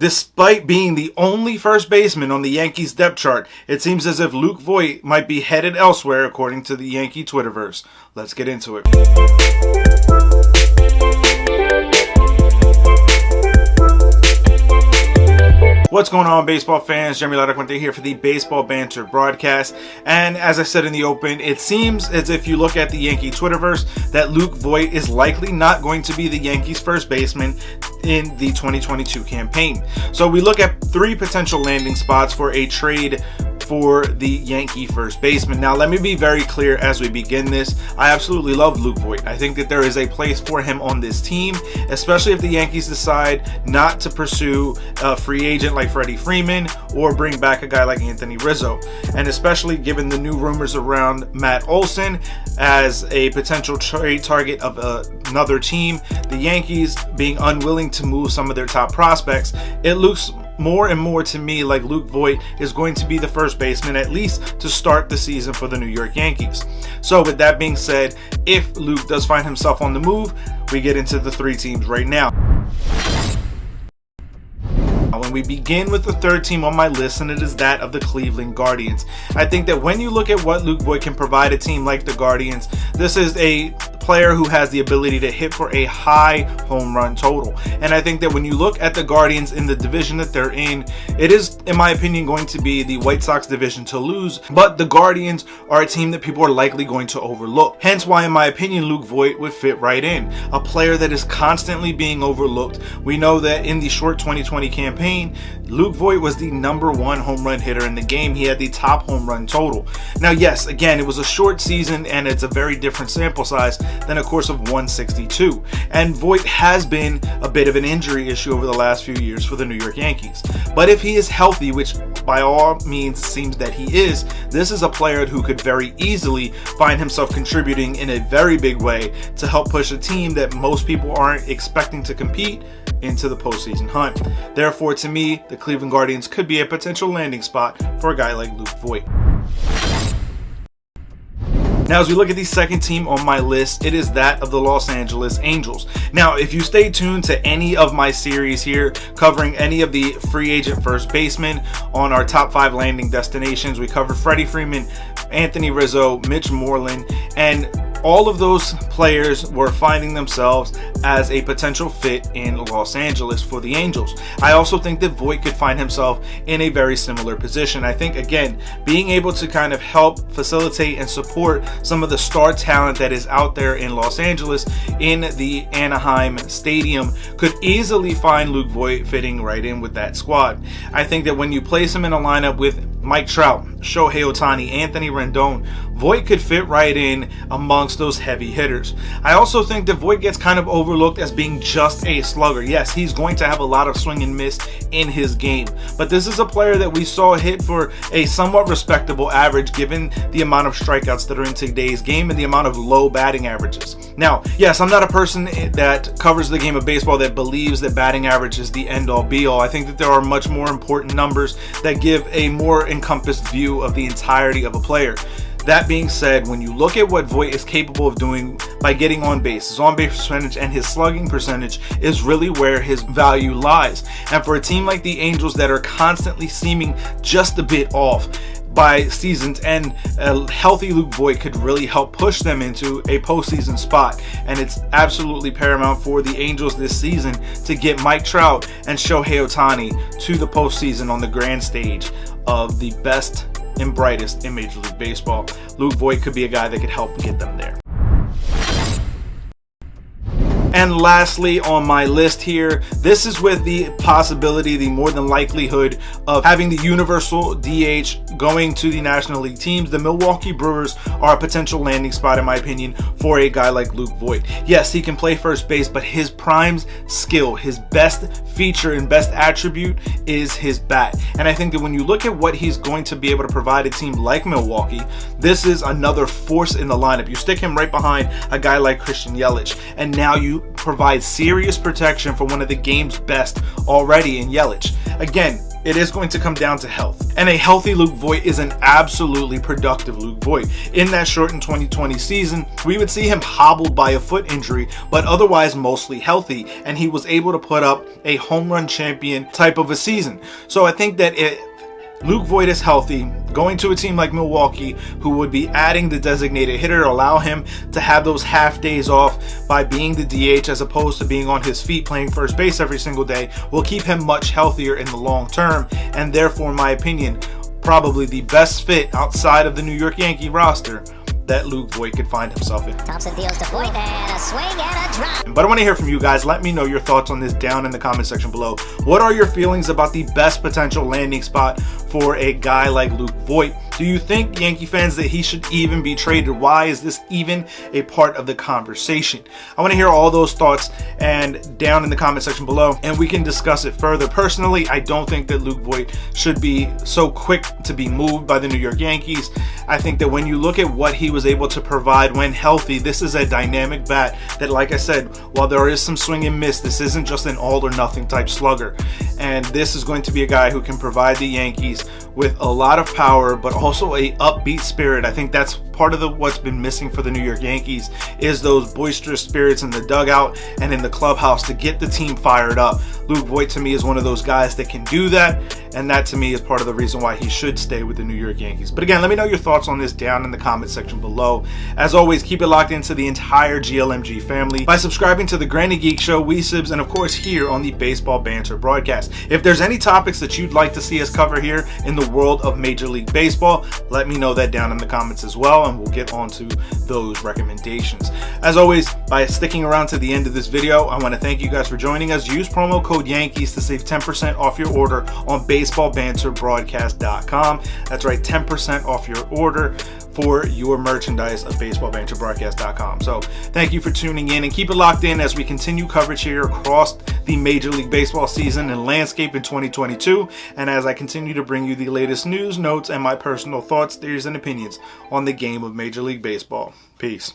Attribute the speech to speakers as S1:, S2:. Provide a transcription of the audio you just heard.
S1: Despite being the only first baseman on the Yankees depth chart, it seems as if Luke Voit might be headed elsewhere according to the Yankee Twitterverse. Let's get into it. What's going on, baseball fans? Jeremy Laracuente here for the Baseball Banter Broadcast. And as I said in the open, it seems as if you look at the Yankee Twitterverse that Luke Voit is likely not going to be the Yankees' first baseman in the 2022 campaign. So we look at three potential landing spots for a trade for the Yankee first baseman. Now, let me be very clear as we begin this. I absolutely love Luke Voit. I think that there is a place for him on this team, especially if the Yankees decide not to pursue a free agent like Freddie Freeman or bring back a guy like Anthony Rizzo. And especially given the new rumors around Matt Olson as a potential trade target of another team, the Yankees being unwilling to move some of their top prospects, it looks more and more to me like Luke Voit is going to be the first baseman, at least to start the season for the New York Yankees. So with that being said, if Luke does find himself on the move, we get into the three teams right now. When we begin with the third team on my list, and it is that of the Cleveland Guardians. I think that when you look at what Luke Voit can provide a team like the Guardians, this is a player who has the ability to hit for a high home run total. And I think that when you look at the Guardians in the division that they're in, it is, in my opinion, going to be the White Sox division to lose, but the Guardians are a team that people are likely going to overlook. Hence why, in my opinion, Luke Voit would fit right in. A player that is constantly being overlooked. We know that in the short 2020 campaign, Luke Voit was the #1 home run hitter in the game. He had the top home run total. Now, yes, again, it was a short season and it's a very different sample size than a course of 162. And Voit has been a bit of an injury issue over the last few years for the New York Yankees. But if he is healthy, which by all means seems that he is, this is a player who could very easily find himself contributing in a very big way to help push a team that most people aren't expecting to compete into the postseason hunt. Therefore, to me, the Cleveland Guardians could be a potential landing spot for a guy like Luke Voit. Now, as we look at the second team on my list, it is that of the Los Angeles Angels. Now, if you stay tuned to any of my series here covering any of the free agent first basemen on our top 5 landing destinations, we cover Freddie Freeman, Anthony Rizzo, Mitch Moreland, and all of those players were finding themselves as a potential fit in Los Angeles for the Angels. I also think that Voit could find himself in a very similar position. I think, again, being able to kind of help facilitate and support some of the star talent that is out there in Los Angeles in the Anaheim Stadium could easily find Luke Voit fitting right in with that squad. I think that when you place him in a lineup with Mike Trout, Shohei Ohtani, Anthony Rendon, Voit could fit right in amongst those heavy hitters. I also think that Voit gets kind of overlooked as being just a slugger. Yes, he's going to have a lot of swing and miss in his game, but this is a player that we saw hit for a somewhat respectable average given the amount of strikeouts that are in today's game and the amount of low batting averages. Now, yes, I'm not a person that covers the game of baseball that believes that batting average is the end-all be-all. I think that there are much more important numbers that give a more encompassed view of the entirety of a player. That being said, when you look at what Voit is capable of doing by getting on base, his on-base percentage and his slugging percentage is really where his value lies. And for a team like the Angels that are constantly seeming just a bit off by season's end, a healthy Luke Voit could really help push them into a postseason spot. And it's absolutely paramount for the Angels this season to get Mike Trout and Shohei Ohtani to the postseason on the grand stage of the best and brightest in Major League Baseball. Luke Voit could be a guy that could help get them there. And lastly on my list here, this is with the possibility, the more than likelihood of having the universal DH going to the National League teams. The Milwaukee Brewers are a potential landing spot, in my opinion, for a guy like Luke Voit. Yes, he can play first base, but his prime skill, his best feature and best attribute is his bat. And I think that when you look at what he's going to be able to provide a team like Milwaukee, this is another force in the lineup. You stick him right behind a guy like Christian Yelich, and now you provide serious protection for one of the game's best already in Yelich. Again, it is going to come down to health. And a healthy Luke Voit is an absolutely productive Luke Voit. In that shortened 2020 season, we would see him hobbled by a foot injury, but otherwise mostly healthy, and he was able to put up a home run champion type of a season. So I think that Luke Voit is healthy, going to a team like Milwaukee, who would be adding the designated hitter to allow him to have those half days off by being the DH as opposed to being on his feet playing first base every single day, will keep him much healthier in the long term, and therefore, in my opinion, probably the best fit outside of the New York Yankee roster that Luke Voit could find himself in.
S2: Thompson deals to Voit, and a swing and a drop.
S1: But I want to hear from you guys. Let me know your thoughts on this down in the comment section below. What are your feelings about the best potential landing spot for a guy like Luke Voit? Do you think, Yankee fans, that he should even be traded? Why is this even a part of the conversation? I want to hear all those thoughts and down in the comment section below, and we can discuss it further. Personally, I don't think that Luke Voit should be so quick to be moved by the New York Yankees. I think that when you look at what he was able to provide when healthy, this is a dynamic bat that, like I said, while there is some swing and miss, this isn't just an all or nothing type slugger. And this is going to be a guy who can provide the Yankees with a lot of power, but also a upbeat spirit. I think that's part of what's been missing for the New York Yankees, is those boisterous spirits in the dugout and in the clubhouse to get the team fired up. Luke Voit, to me, is one of those guys that can do that, and that, to me, is part of the reason why he should stay with the New York Yankees. But again, let me know your thoughts on this down in the comment section below. As always, keep it locked into the entire GLMG family by subscribing to the Granny Geek Show, Weesibs, and of course here on the Baseball Banter Broadcast. If there's any topics that you'd like to see us cover here in the world of Major League Baseball, let me know that down in the comments as well, and we'll get on to those recommendations. As always, by sticking around to the end of this video, I want to thank you guys for joining us. Use promo code Yankees to save 10% off your order on baseballbanterbroadcast.com. That's right, 10% off your order for your merchandise of baseballbanterbroadcast.com. So thank you for tuning in, and keep it locked in as we continue coverage here across the Major League Baseball season and landscape in 2022, and as I continue to bring you the latest news, notes, and my personal thoughts, theories, and opinions on the game of Major League Baseball. Peace.